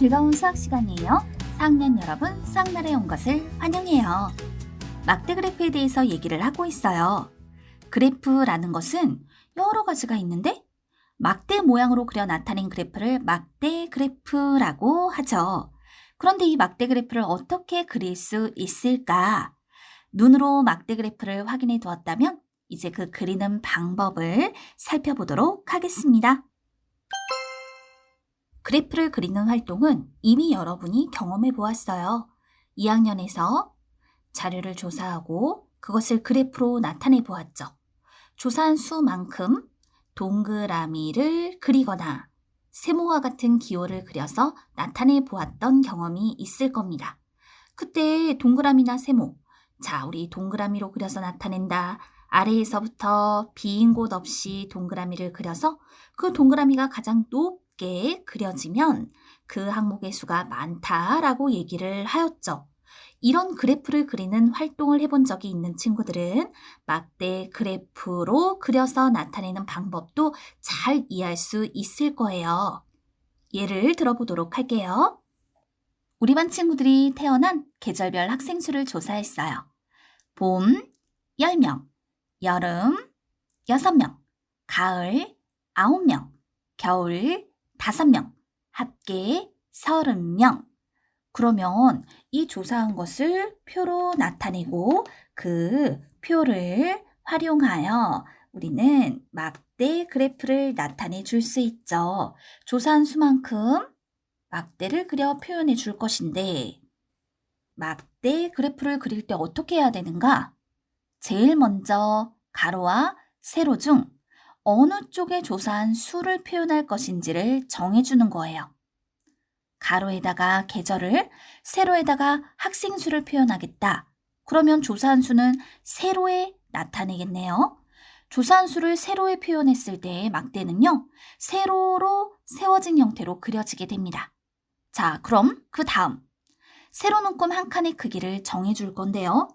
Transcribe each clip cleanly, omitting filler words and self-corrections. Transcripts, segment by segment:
즐거운 수학 시간이에요. 4학년 여러분, 수학날에 온 것을 환영해요. 막대 그래프에 대해서 얘기를 하고 있어요. 그래프라는 것은 여러 가지가 있는데 막대 모양으로 그려 나타낸 그래프를 막대 그래프라고 하죠. 그런데 이 막대 그래프를 어떻게 그릴 수 있을까? 눈으로 막대 그래프를 확인해 두었다면 이제 그 그리는 방법을 살펴보도록 하겠습니다. 그래프를 그리는 활동은 이미 여러분이 경험해 보았어요. 2학년에서 자료를 조사하고 그것을 그래프로 나타내 보았죠. 조사한 수만큼 동그라미를 그리거나 세모와 같은 기호를 그려서 나타내 보았던 경험이 있을 겁니다. 그때 동그라미나 세모, 자, 우리 동그라미로 그려서 나타낸다. 아래에서부터 빈 곳 없이 동그라미를 그려서 그 동그라미가 가장 높게 그려지면 그 항목의 수가 많다라고 얘기를 하였죠. 이런 그래프를 그리는 활동을 해본 적이 있는 친구들은 막대 그래프로 그려서 나타내는 방법도 잘 이해할 수 있을 거예요. 예를 들어보도록 할게요. 우리 반 친구들이 태어난 계절별 학생 수를 조사했어요. 봄 10명, 여름 6명, 가을 9명, 겨울 5명, 합계 30명. 그러면 이 조사한 것을 표로 나타내고 그 표를 활용하여 우리는 막대 그래프를 나타내 줄 수 있죠. 조사한 수만큼 막대를 그려 표현해 줄 것인데 막대 그래프를 그릴 때 어떻게 해야 되는가? 제일 먼저 가로와 세로 중 어느 쪽에 조사한 수를 표현할 것인지를 정해주는 거예요. 가로에다가 계절을, 세로에다가 학생 수를 표현하겠다. 그러면 조사한 수는 세로에 나타내겠네요. 조사한 수를 세로에 표현했을 때 막대는요, 세로로 세워진 형태로 그려지게 됩니다. 자, 그럼 그 다음 세로 눈금 한 칸의 크기를 정해줄 건데요.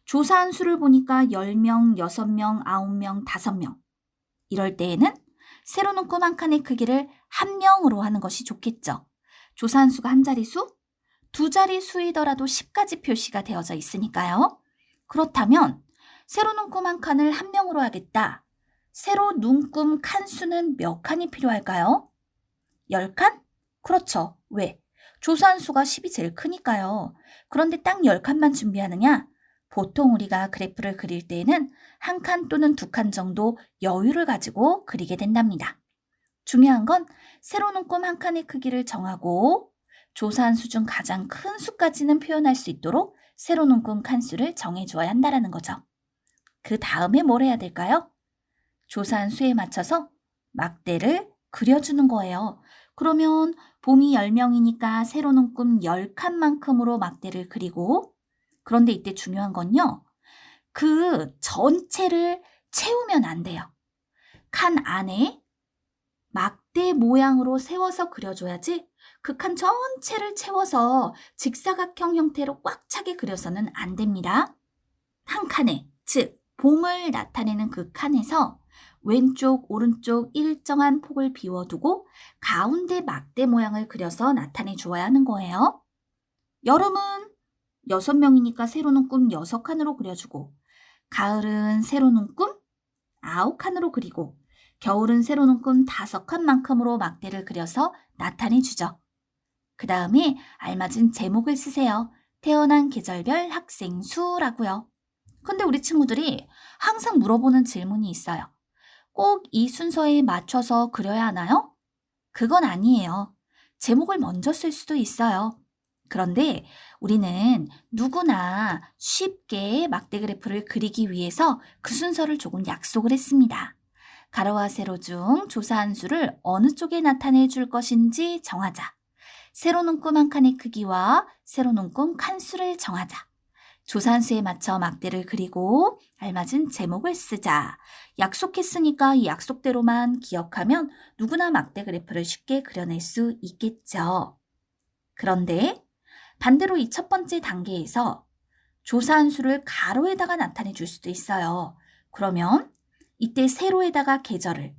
조사한 수를 보니까 10명, 6명, 9명, 5명. 이럴 때에는 세로 눈금 한 칸의 크기를 한 명으로 하는 것이 좋겠죠. 조사한 수가 한 자릿수, 두 자릿수이더라도 10가지 표시가 되어져 있으니까요. 그렇다면 세로 눈금 한 칸을 한 명으로 하겠다. 세로 눈금 칸 수는 몇 칸이 필요할까요? 10칸? 그렇죠. 왜? 조사한 수가 10이 제일 크니까요. 그런데 딱 10칸만 준비하느냐? 보통 우리가 그래프를 그릴 때에는 한 칸 또는 두 칸 정도 여유를 가지고 그리게 된답니다. 중요한 건 세로 눈금 한 칸의 크기를 정하고 조사한 수 중 가장 큰 수까지는 표현할 수 있도록 세로 눈금 칸수를 정해줘야 한다는 거죠. 그 다음에 뭘 해야 될까요? 조사한 수에 맞춰서 막대를 그려주는 거예요. 그러면 봄이 10명이니까 세로 눈금 10칸만큼으로 막대를 그리고 그런데 이때 중요한 건요. 그 전체를 채우면 안 돼요. 칸 안에 막대 모양으로 세워서 그려줘야지 그 칸 전체를 채워서 직사각형 형태로 꽉 차게 그려서는 안 됩니다. 한 칸에, 즉 봄을 나타내는 그 칸에서 왼쪽, 오른쪽 일정한 폭을 비워두고 가운데 막대 모양을 그려서 나타내 주어야 하는 거예요. 여름은 6명이니까 세로 눈금 6칸으로 그려주고 가을은 세로 눈금 9칸으로 그리고 겨울은 세로 눈금 5칸만큼으로 막대를 그려서 나타내 주죠. 그 다음에 알맞은 제목을 쓰세요. 태어난 계절별 학생 수라고요. 근데 우리 친구들이 항상 물어보는 질문이 있어요. 꼭 이 순서에 맞춰서 그려야 하나요? 그건 아니에요. 제목을 먼저 쓸 수도 있어요. 그런데 우리는 누구나 쉽게 막대 그래프를 그리기 위해서 그 순서를 조금 약속을 했습니다. 가로와 세로 중 조사한 수를 어느 쪽에 나타내 줄 것인지 정하자. 세로 눈금 한 칸의 크기와 세로 눈금 칸수를 정하자. 조사한 수에 맞춰 막대를 그리고 알맞은 제목을 쓰자. 약속했으니까 이 약속대로만 기억하면 누구나 막대 그래프를 쉽게 그려낼 수 있겠죠. 그런데 반대로 이 첫 번째 단계에서 조사한 수를 가로에다가 나타내 줄 수도 있어요. 그러면 이때 세로에다가 계절을,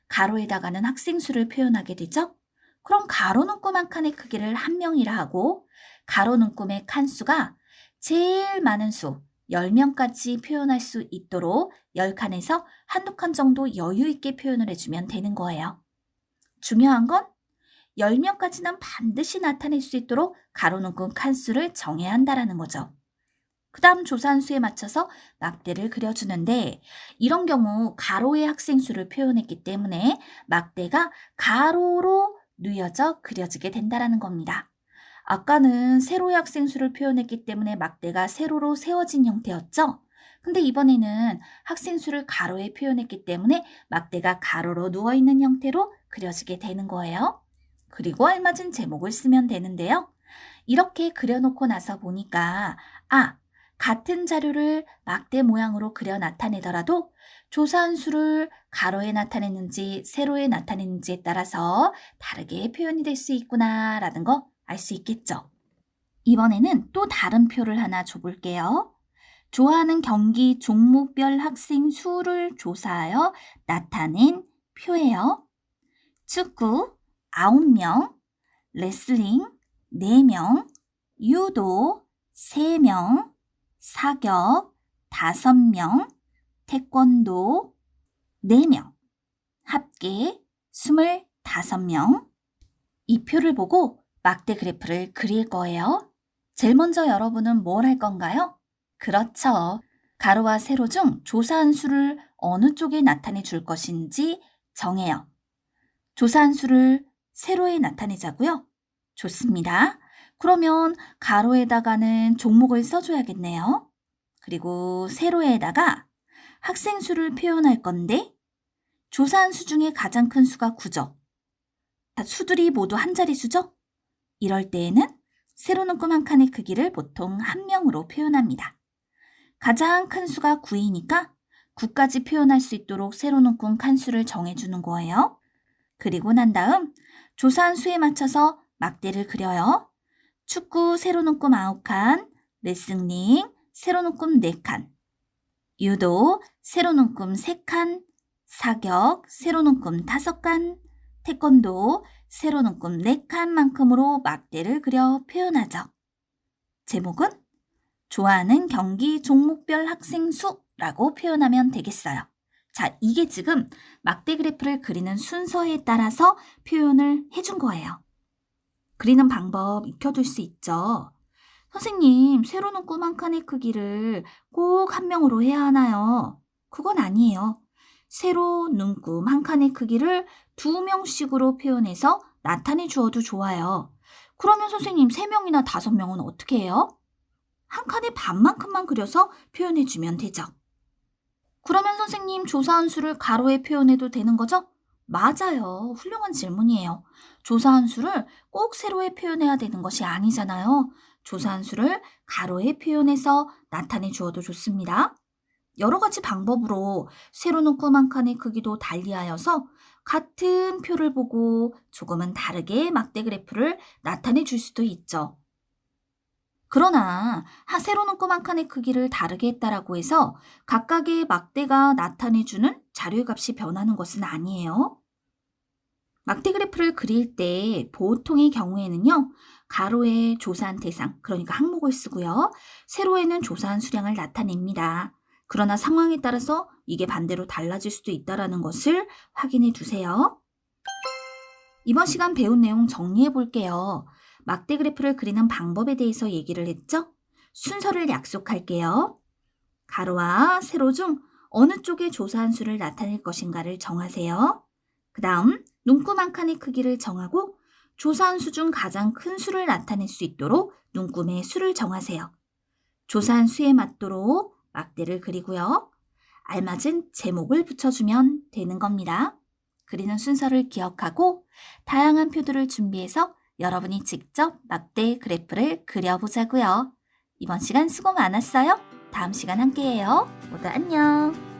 가로에다가는 학생 수를 표현하게 되죠. 그럼 가로 눈금 한 칸의 크기를 한 명이라 하고 가로 눈금의 칸수가 제일 많은 수 10명까지 표현할 수 있도록 10칸에서 한두 칸 정도 여유 있게 표현을 해주면 되는 거예요. 중요한 건 10명까지는 반드시 나타낼 수 있도록 가로 눈금 칸수를 정해야 한다는 거죠. 그 다음 조사한수에 맞춰서 막대를 그려주는데 이런 경우 가로의 학생 수를 표현했기 때문에 막대가 가로로 뉘어져 그려지게 된다는 겁니다. 아까는 세로의 학생 수를 표현했기 때문에 막대가 세로로 세워진 형태였죠? 근데 이번에는 학생 수를 가로에 표현했기 때문에 막대가 가로로 누워있는 형태로 그려지게 되는 거예요. 그리고 알맞은 제목을 쓰면 되는데요. 이렇게 그려놓고 나서 보니까 같은 자료를 막대 모양으로 그려 나타내더라도 조사한 수를 가로에 나타냈는지 세로에 나타냈는지에 따라서 다르게 표현이 될 수 있구나 라는 거 알 수 있겠죠. 이번에는 또 다른 표를 하나 줘볼게요. 좋아하는 경기 종목별 학생 수를 조사하여 나타낸 표예요. 축구 9명, 레슬링 4명, 유도 3명, 사격 5명, 태권도 4명, 합계 25명. 이 표를 보고 막대 그래프를 그릴 거예요. 제일 먼저 여러분은 뭘 할 건가요? 그렇죠. 가로와 세로 중 조사한 수를 어느 쪽에 나타내 줄 것인지 정해요. 조사한 수를 세로에 나타내자고요. 좋습니다. 그러면 가로에다가는 종목을 써줘야겠네요. 그리고 세로에다가 학생 수를 표현할 건데 조사한 수 중에 가장 큰 수가 9죠. 수들이 모두 한 자릿수죠? 이럴 때에는 세로 눈금 한 칸의 크기를 보통 한 명으로 표현합니다. 가장 큰 수가 9이니까 9까지 표현할 수 있도록 세로 눈금 칸수를 정해주는 거예요. 그리고 난 다음 조사한 수에 맞춰서 막대를 그려요. 축구 세로 눈금 9칸, 레슬링 세로 눈금 4칸, 유도 세로 눈금 3칸, 사격 세로 눈금 5칸, 태권도 세로 눈금 4칸만큼으로 막대를 그려 표현하죠. 제목은 좋아하는 경기 종목별 학생 수라고 표현하면 되겠어요. 자, 이게 지금 막대 그래프를 그리는 순서에 따라서 표현을 해준 거예요. 그리는 방법 익혀둘 수 있죠. 선생님, 세로 눈금 한 칸의 크기를 꼭 한 명으로 해야 하나요? 그건 아니에요. 세로 눈금 한 칸의 크기를 2명씩으로 표현해서 나타내 주어도 좋아요. 그러면 선생님 3명이나 5명은 어떻게 해요? 한 칸의 반만큼만 그려서 표현해 주면 되죠. 그러면 선생님 조사한 수를 가로에 표현해도 되는 거죠? 맞아요. 훌륭한 질문이에요. 조사한 수를 꼭 세로에 표현해야 되는 것이 아니잖아요. 조사한 수를 가로에 표현해서 나타내 주어도 좋습니다. 여러 가지 방법으로 세로 눈금 한 칸의 크기도 달리하여서 같은 표를 보고 조금은 다르게 막대 그래프를 나타내 줄 수도 있죠. 그러나 세로 눈금 한 칸의 크기를 다르게 했다라고 해서 각각의 막대가 나타내주는 자료의 값이 변하는 것은 아니에요. 막대 그래프를 그릴 때 보통의 경우에는요. 가로에 조사한 대상, 그러니까 항목을 쓰고요. 세로에는 조사한 수량을 나타냅니다. 그러나 상황에 따라서 이게 반대로 달라질 수도 있다는 것을 확인해 두세요. 이번 시간 배운 내용 정리해 볼게요. 막대 그래프를 그리는 방법에 대해서 얘기를 했죠? 순서를 약속할게요. 가로와 세로 중 어느 쪽에 조사한 수를 나타낼 것인가를 정하세요. 그 다음 눈금 한 칸의 크기를 정하고 조사한 수 중 가장 큰 수를 나타낼 수 있도록 눈금의 수를 정하세요. 조사한 수에 맞도록 막대를 그리고요. 알맞은 제목을 붙여주면 되는 겁니다. 그리는 순서를 기억하고 다양한 표들을 준비해서 여러분이 직접 막대 그래프를 그려보자고요. 이번 시간 수고 많았어요. 다음 시간 함께해요. 모두 안녕.